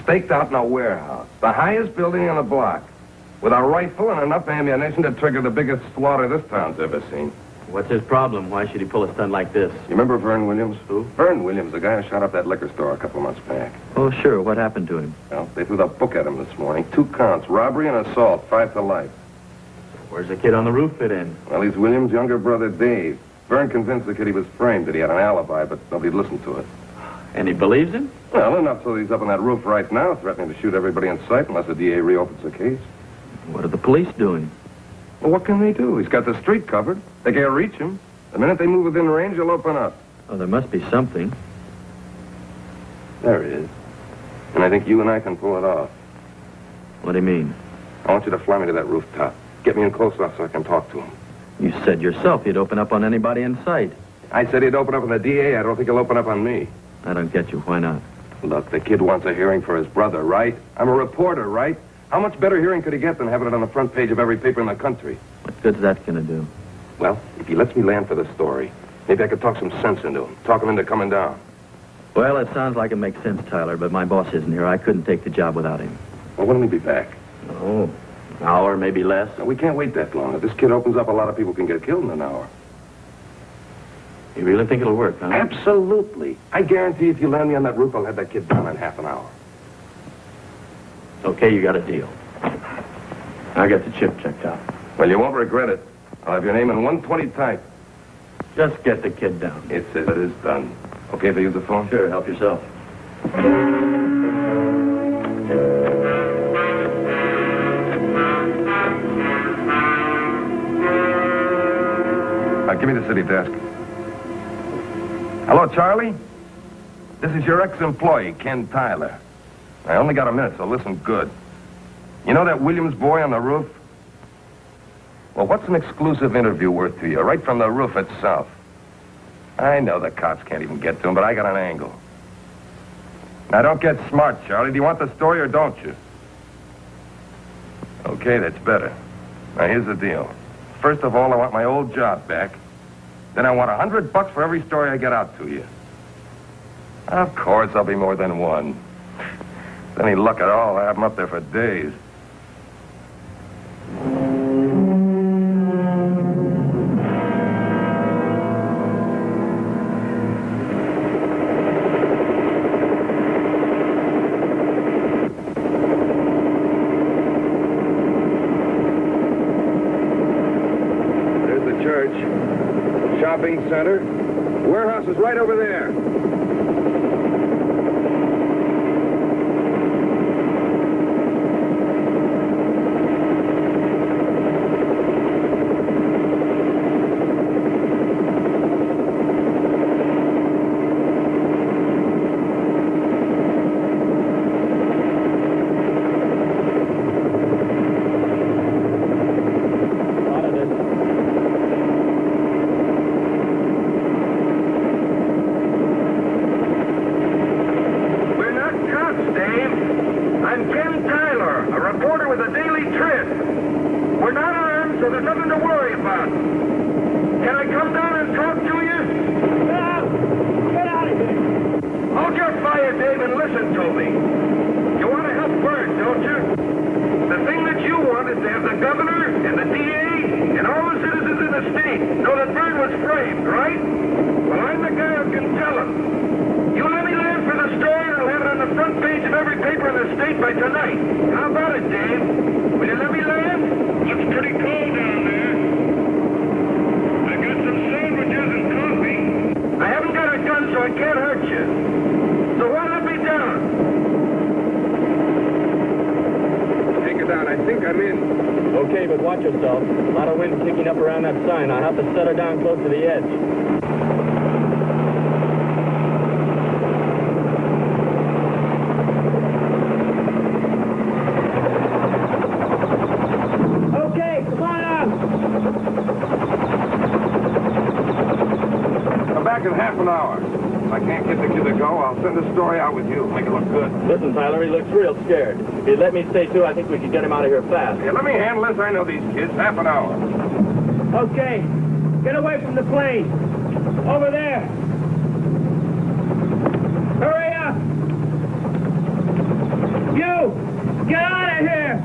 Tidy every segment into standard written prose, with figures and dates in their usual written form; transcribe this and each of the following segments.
staked out in a warehouse, the highest building on the block, with a rifle and enough ammunition to trigger the biggest slaughter this town's ever seen. What's his problem? Why should he pull a stunt like this? You remember Vern Williams? Who? Vern Williams, the guy who shot up that liquor store a couple of months back. Oh, sure. What happened to him? Well, they threw the book at him this morning. 2 counts, robbery and assault, 5 to life. Where's the kid on the roof fit in? Well, he's Williams' younger brother, Dave. Vern convinced the kid he was framed, that he had an alibi, but nobody'd listened to it. And he believes him? Well, enough so that he's up on that roof right now, threatening to shoot everybody in sight unless the DA reopens the case. What are the police doing? Well, what can they do? He's got the street covered. They can't reach him. The minute they move within range, he'll open up. Oh, there must be something. There it is. And I think you and I can pull it off. What do you mean? I want you to fly me to that rooftop. Get me in close enough so I can talk to him. You said yourself he'd open up on anybody in sight. I said he'd open up on the DA. I don't think he'll open up on me. I don't get you. Why not? Look, the kid wants a hearing for his brother, right? I'm a reporter, right? How much better hearing could he get than having it on the front page of every paper in the country? What good's that gonna do? Well, if he lets me land for the story, maybe I could talk some sense into him. Talk him into coming down. Well, it sounds like it makes sense, Tyler, but my boss isn't here. I couldn't take the job without him. Well, when will he be back? Oh, an hour, maybe less. No, we can't wait that long. If this kid opens up, a lot of people can get killed in an hour. You really think it'll work, huh? Absolutely. I guarantee if you land me on that roof, I'll have that kid down in half an hour. Okay, you got a deal. I'll get the chip checked out. Well, you won't regret it. I'll have your name in 120 type. Just get the kid down. It says it is done. Okay if I use the phone? Sure, help yourself. Give me the city desk. Hello, Charlie? This is your ex-employee, Ken Tyler. I only got a minute, so listen good. You know that Williams boy on the roof? Well, what's an exclusive interview worth to you? Right from the roof itself. I know the cops can't even get to him, but I got an angle. Now, don't get smart, Charlie. Do you want the story or don't you? Okay, that's better. Now, here's the deal. First of all, I want my old job back. Then I want $100 for every story I get out to you. Of course, there'll be more than one. If any luck at all, I have them up there for days. Shopping center. The warehouse is right over there. I'll have to set her down close to the edge. Okay, come on up. Come back in half an hour. If I can't get the kid to go, I'll send the story out with you. Make it look good. Listen, Tyler, he looks real scared. If he'd let me stay too, I think we could get him out of here fast. Yeah, let me handle this. I know these kids. Half an hour. Okay. Get away from the plane. Over there. Hurry up. Get out of here!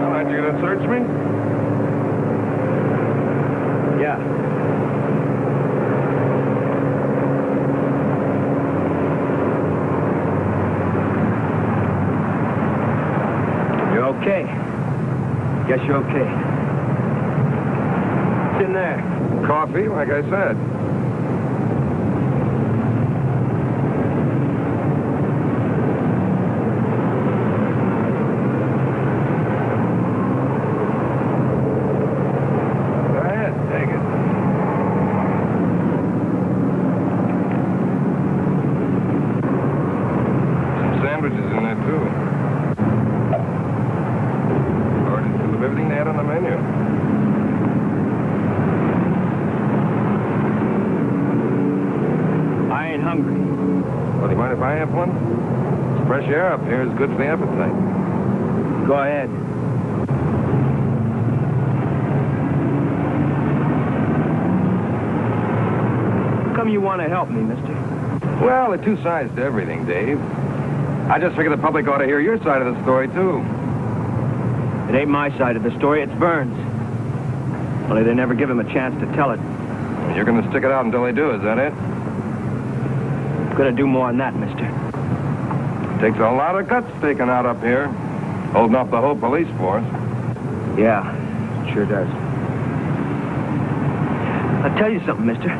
All right, you gonna search me? Yeah. You're okay. Guess you're okay. What's in there? Coffee, like I said. Go ahead, take it. Some sandwiches in there, too. Ordered two of everything they had on the menu. I ain't hungry. Well, do you mind if I have one? This fresh air up here is good for the appetite. Go ahead. How come you want to help me, mister? Well, there are two sides to everything, Dave. I just figured the public ought to hear your side of the story, too. It ain't my side of the story, it's Burns. Only they never give him a chance to tell it. You're going to stick it out until they do, is that it? Gonna do more than that, mister. Takes a lot of guts taken out up here. Holding up the whole police force. Yeah, it sure does. I'll tell you something, mister.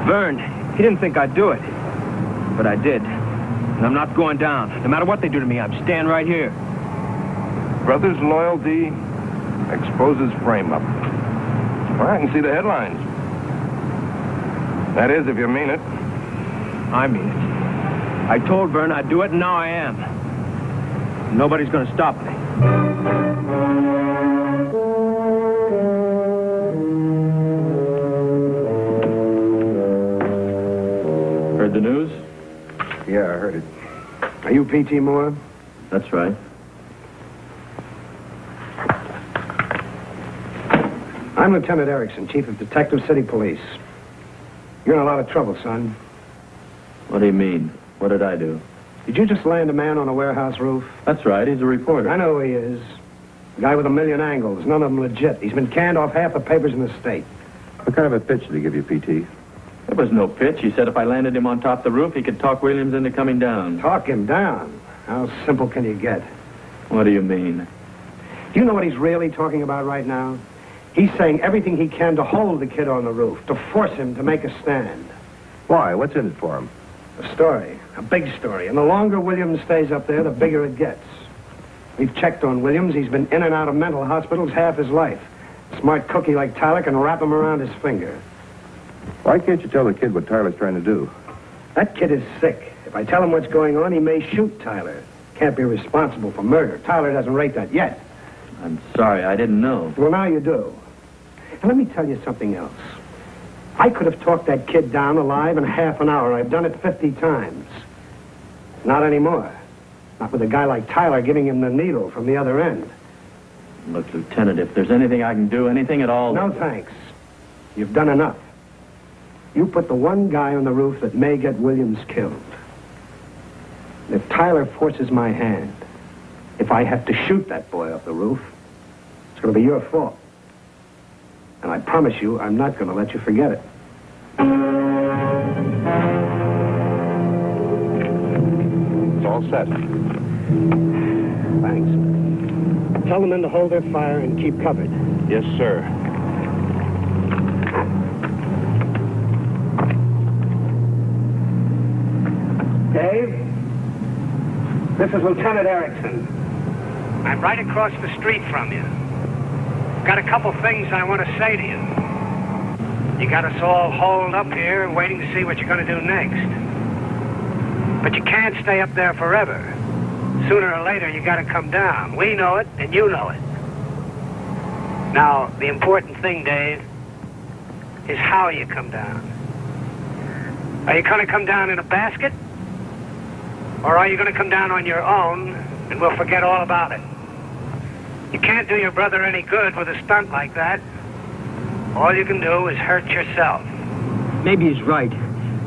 Vern, he didn't think I'd do it. But I did. And I'm not going down. No matter what they do to me, I'm staying right here. Brothers' loyalty exposes frame-up. Well, I can see the headlines. That is, if you mean it. I mean it. I told Vern I'd do it, and now I am. Nobody's gonna stop me. Heard the news? Yeah, I heard it. Are you P.T. Moore? That's right. I'm Lieutenant Erickson, Chief of Detective City Police. You're in a lot of trouble, son. What do you mean? What did I do? Did you just land a man on a warehouse roof? That's right. He's a reporter. I know who he is. A guy with a million angles, none of them legit. He's been canned off half the papers in the state. What kind of a pitch did he give you, P.T.? There was no pitch. He said if I landed him on top of the roof, he could talk Williams into coming down. Talk him down. How simple can you get? What do you mean? Do you know what he's really talking about right now? He's saying everything he can to hold the kid on the roof, to force him to make a stand. Why? What's in it for him? A story. A big story. And the longer Williams stays up there, the bigger it gets. We've checked on Williams. He's been in and out of mental hospitals half his life. A smart cookie like Tyler can wrap him around his finger. Why can't you tell the kid what Tyler's trying to do? That kid is sick. If I tell him what's going on, he may shoot Tyler. Can't be responsible for murder. Tyler doesn't rate that yet. I'm sorry. I didn't know. Well, now you do. And let me tell you something else. I could have talked that kid down alive in half an hour. I've done it 50 times. Not anymore. Not with a guy like Tyler giving him the needle from the other end. Look, Lieutenant, if there's anything I can do, anything at all... No, thanks. You've done enough. You put the one guy on the roof that may get Williams killed. If Tyler forces my hand, if I have to shoot that boy off the roof, it's going to be your fault. And I promise you, I'm not going to let you forget it. It's all set. Thanks. Tell the men to hold their fire and keep covered. Yes, sir. Dave, this is Lieutenant Erickson. I'm right across the street from you. Got a couple things I want to say to you. You got us all holed up here waiting to see what you're going to do next. But you can't stay up there forever. Sooner or later, you got to come down. We know it, and you know it. Now, the important thing, Dave, is how you come down. Are you going to come down in a basket? Or are you going to come down on your own, and we'll forget all about it? You can't do your brother any good with a stunt like that. All you can do is hurt yourself. Maybe he's right.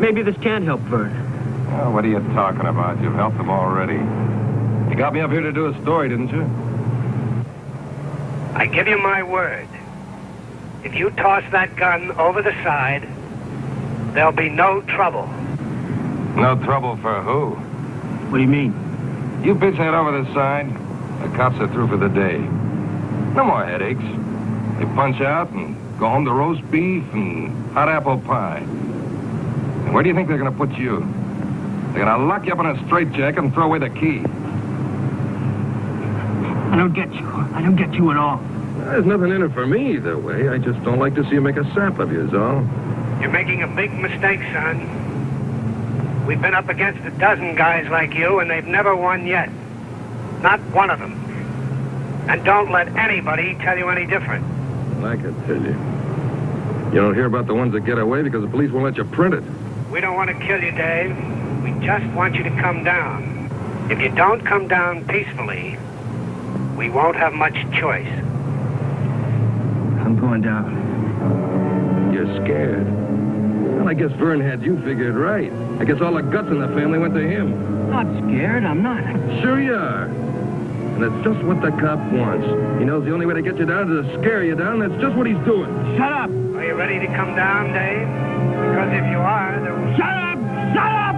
Maybe this can't help Vern. Oh, what are you talking about? You've helped him already. You got me up here to do a story, didn't you? I give you my word. If you toss that gun over the side, there'll be no trouble. No trouble for who? What do you mean? You bitch head over the side, the cops are through for the day. No more headaches. They punch out and go home to roast beef and hot apple pie. And where do you think they're going to put you? They're going to lock you up in a straitjacket and throw away the key. I don't get you. I don't get you at all. There's nothing in it for me either way. I just don't like to see you make a sap of you, is all. You're making a big mistake, son. We've been up against a dozen guys like you, and they've never won yet. Not one of them. And don't let anybody tell you any different. I can tell you. You don't hear about the ones that get away because the police won't let you print it. We don't want to kill you, Dave. We just want you to come down. If you don't come down peacefully, we won't have much choice. I'm going down. You're scared. Well, I guess Vern had you figured right. I guess all the guts in the family went to him. Not scared, I'm not. Sure you are. And that's just what the cop wants. He knows the only way to get you down is to scare you down. That's just what he's doing. Shut up! Are you ready to come down, Dave? Because if you are, there will... Shut up! Shut up!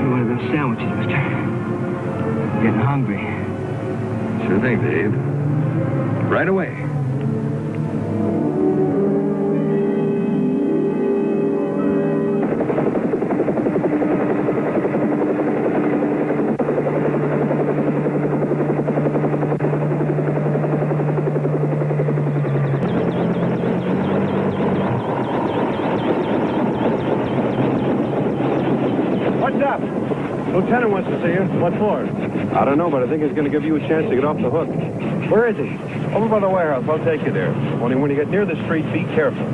One of those sandwiches, mister. I'm getting hungry. Sure thing, Dave. Right away. Lieutenant wants to see you. What for? I don't know, but I think he's going to give you a chance to get off the hook. Where is he? Over by the warehouse. I'll take you there. Only when you get near the street, be careful.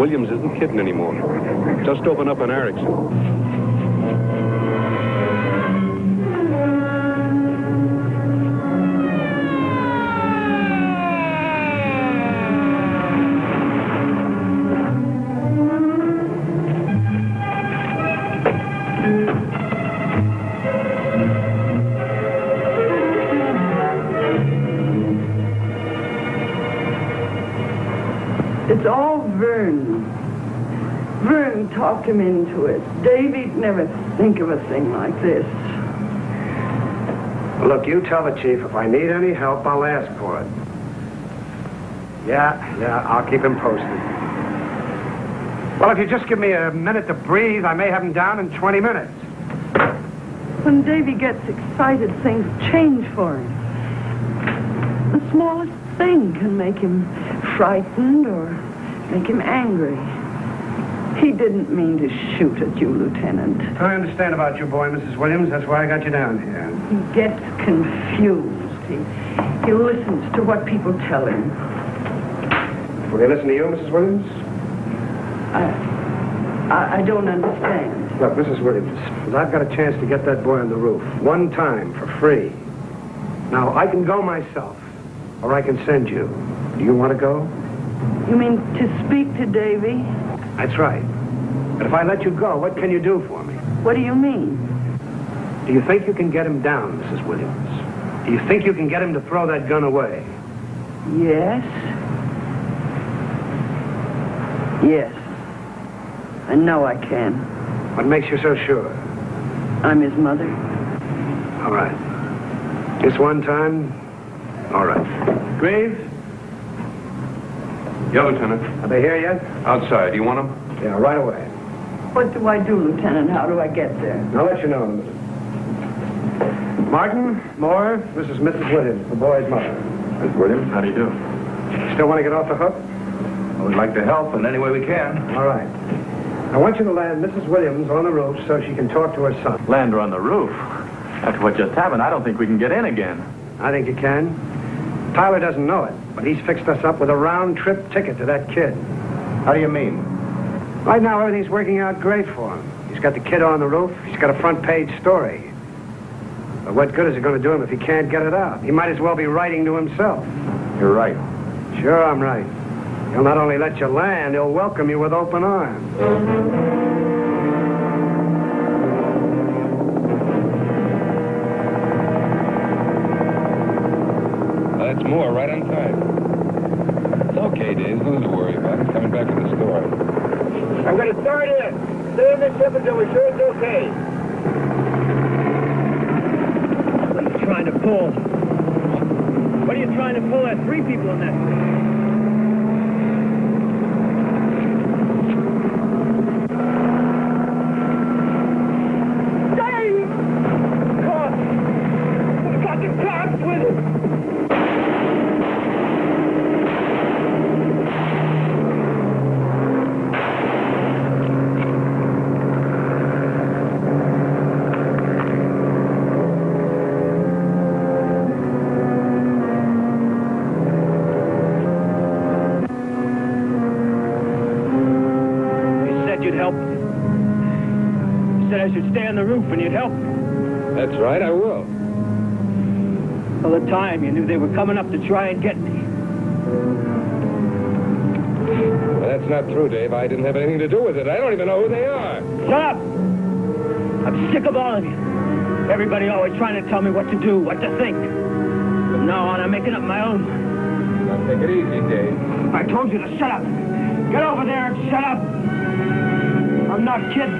Williams isn't kidding anymore. Just open up an Erickson. It's all Vern. Vern talked him into it. Davy'd never think of a thing like this. Look, you tell the chief if I need any help, I'll ask for it. Yeah, I'll keep him posted. Well, if you just give me a minute to breathe, I may have him down in 20 minutes. When Davy gets excited, things change for him. The smallest thing can make him frightened or make him angry. He didn't mean to shoot at you, Lieutenant. I understand about you, boy, Mrs. Williams. That's why I got you down here. He gets confused. He listens to what people tell him. Will they listen to you, Mrs. Williams? I don't understand. Look, Mrs. Williams, I've got a chance to get that boy on the roof. One time, for free. Now, I can go myself, or I can send you. Do you want to go? You mean to speak to Davy? That's right. But if I let you go, what can you do for me? What do you mean? Do you think you can get him down, Mrs. Williams? Do you think you can get him to throw that gun away? Yes. Yes. I know I can. What makes you so sure? I'm his mother. All right. This one time? All right. Graves? Yeah, Lieutenant. Are they here yet? Outside. You want them? Yeah, right away. What do I do, Lieutenant? How do I get there? I'll let you know in a minute. Martin, Moore, this is Mrs. Williams, the boy's mother. Miss Williams, how do you do? Still want to get off the hook? Well, we'd like to help in any way we can. All right. I want you to land Mrs. Williams on the roof so she can talk to her son. Land her on the roof. After what just happened, I don't think we can get in again. I think you can. Tyler doesn't know it, but he's fixed us up with a round-trip ticket to that kid. How do you mean? Right now, everything's working out great for him. He's got the kid on the roof. He's got a front-page story. But what good is it going to do him if he can't get it out? He might as well be writing to himself. You're right. Sure, I'm right. He'll not only let you land, he'll welcome you with open arms. That's more, right on time. It's okay, Dave. There's nothing to worry about. It's coming back from the store. I'm going to start in. Stay in the ship until we're sure it's okay. What are you trying to pull? What are you trying to pull? There's 3 people in that thing. Stay on the roof and you'd help. That's right, I will. All the time you knew they were coming up to try and get me. Well, that's not true, Dave. I didn't have anything to do with it. I don't even know who they are. Shut up! I'm sick of all of you. Everybody always trying to tell me what to do, what to think. From now on, I'm making up my own. Now, take it easy, Dave. I told you to shut up. Get over there and shut up. I'm not kidding.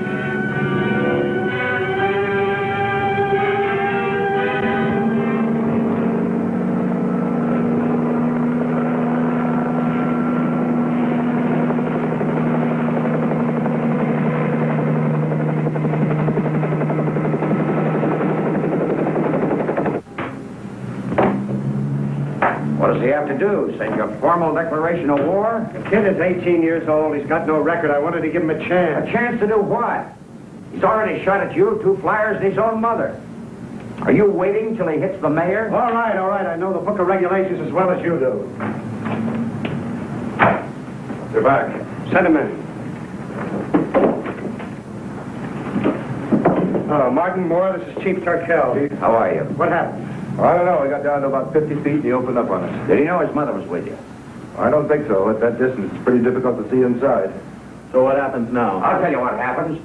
What does he have to do? Send you a formal declaration of war? The kid is 18 years old. He's got no record. I wanted to give him a chance. A chance to do what? He's already shot at you, 2 flyers, and his own mother. Are you waiting till he hits the mayor? All right. I know the book of regulations as well as you do. You're back. Send him in. Martin Moore, this is Chief Turkel. How are you? What happened? I don't know. We got down to about 50 feet and he opened up on us. Did he know his mother was with you? I don't think so. At that distance, it's pretty difficult to see inside. So what happens now? I'll tell you what happens.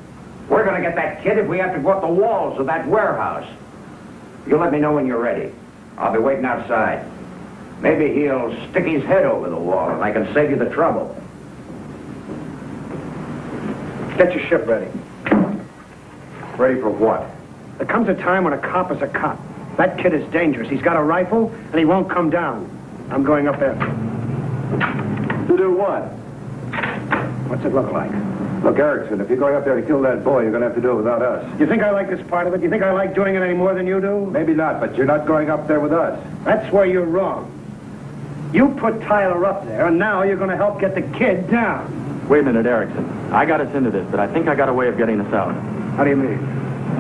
We're going to get that kid if we have to go up the walls of that warehouse. You let me know when you're ready. I'll be waiting outside. Maybe he'll stick his head over the wall and I can save you the trouble. Get your ship ready. Ready for what? There comes a time when a cop is a cop. That kid is dangerous. He's got a rifle, and he won't come down. I'm going up there. To do what? What's it look like? Look, Erickson, if you're going up there to kill that boy, you're going to have to do it without us. You think I like this part of it? You think I like doing it any more than you do? Maybe not, but you're not going up there with us. That's where you're wrong. You put Tyler up there, and now you're going to help get the kid down. Wait a minute, Erickson. I got us into this, but I think I got a way of getting us out. How do you mean?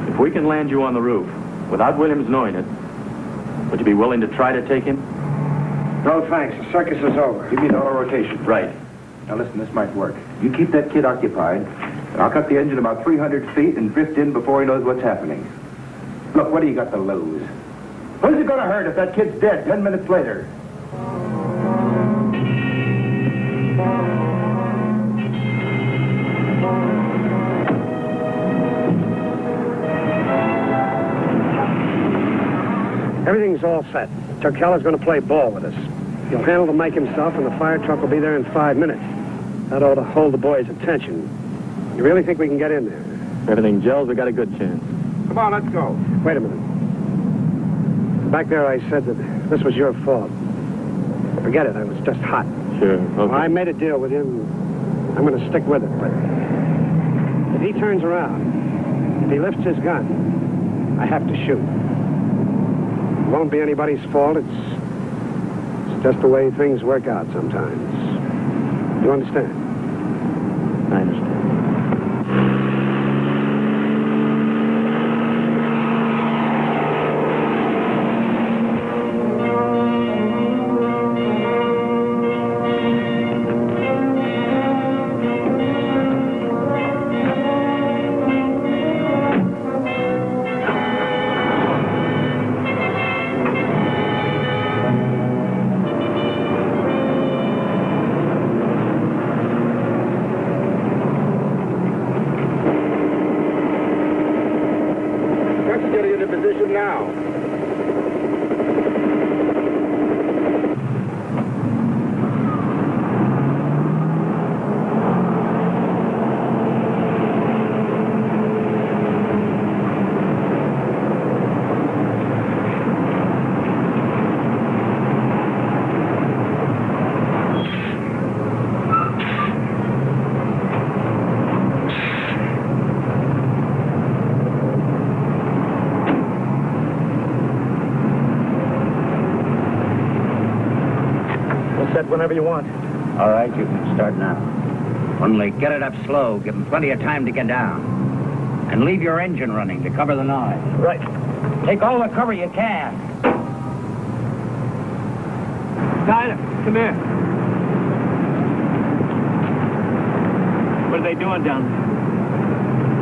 If we can land you on the roof, without Williams knowing it, would you be willing to try to take him? No, thanks. The circus is over. Give me the auto rotation. Right. Now listen, this might work. You keep that kid occupied, and I'll cut the engine about 300 feet and drift in before he knows what's happening. Look, what do you got to lose? Who's it going to hurt if that kid's dead 10 minutes later? Everything's all set. Turkel's going to play ball with us. He'll handle the mic himself, and the fire truck will be there in 5 minutes. That ought to hold the boys' attention. You really think we can get in there? If everything gels, we got a good chance. Come on, let's go. Wait a minute. Back there I said that this was your fault. Forget it. I was just hot. Sure. Okay. I made a deal with you, and I'm going to stick with it. But if he turns around, if he lifts his gun, I have to shoot. It won't be anybody's fault. It's just the way things work out sometimes. You understand? I understand. Set whenever you want. All right, you can start now. Only get it up slow. Give them plenty of time to get down. And leave your engine running to cover the noise. Right. Take all the cover you can. Tyler, come here. What are they doing down there?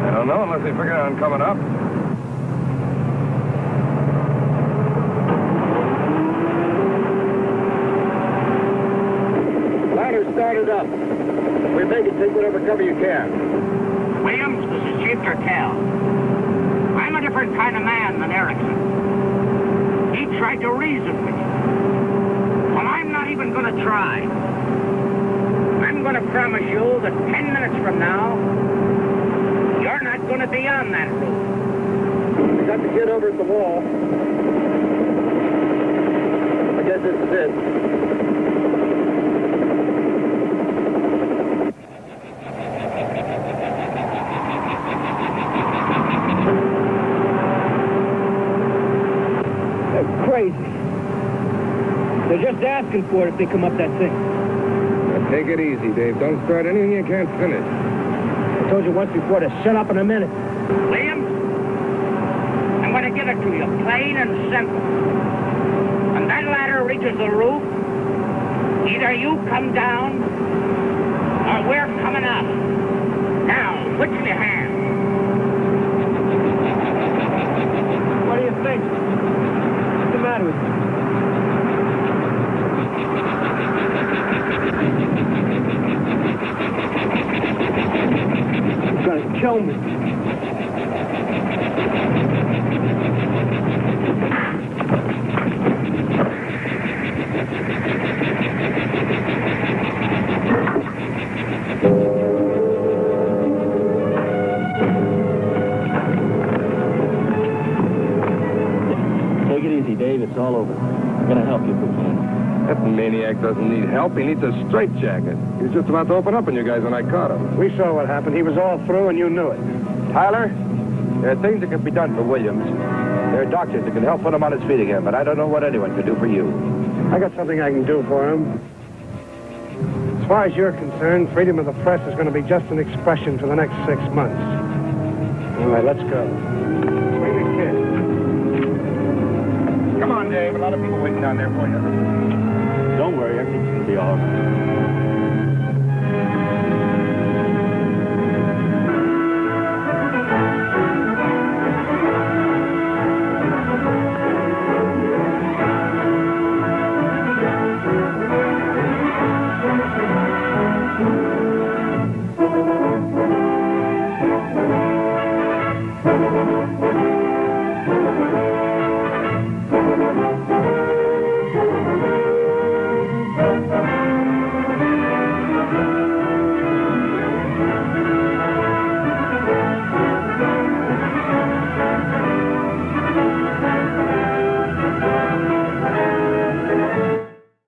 I don't know unless they figure on coming up. Ladder started up. We beg you, take whatever cover you can. Williams, this is Chief Turkel. I'm a different kind of man than Erickson. He tried to reason with you. Well, I'm not even going to try. I'm going to promise you that 10 minutes from now, you're not going to be on that roof. We got the kid over at the wall. I guess this is it. Crazy. They're just asking for it if they come up that thing. Now, take it easy, Dave. Don't start anything you can't finish. I told you once before to shut up in a minute. Williams, I'm going to give it to you, plain and simple. When that ladder reaches the roof, either you come down, or we're coming up. Now, which of your hands? What do you think? What's the matter with you? You're gonna kill me. Take it easy, Dave. It's all over. I'm going to help you if we can. That maniac doesn't need help. He needs a straitjacket. He was just about to open up on you guys when I caught him. We saw what happened. He was all through, and you knew it. Tyler, there are things that can be done for Williams. There are doctors that can help put him on his feet again, but I don't know what anyone could do for you. I got something I can do for him. As far as you're concerned, freedom of the press is going to be just an expression for the next 6 months. All right, let's go. Bring the kid. Come on, Dave. A lot of people waiting down there for you. Don't worry. Everything's going to be all right.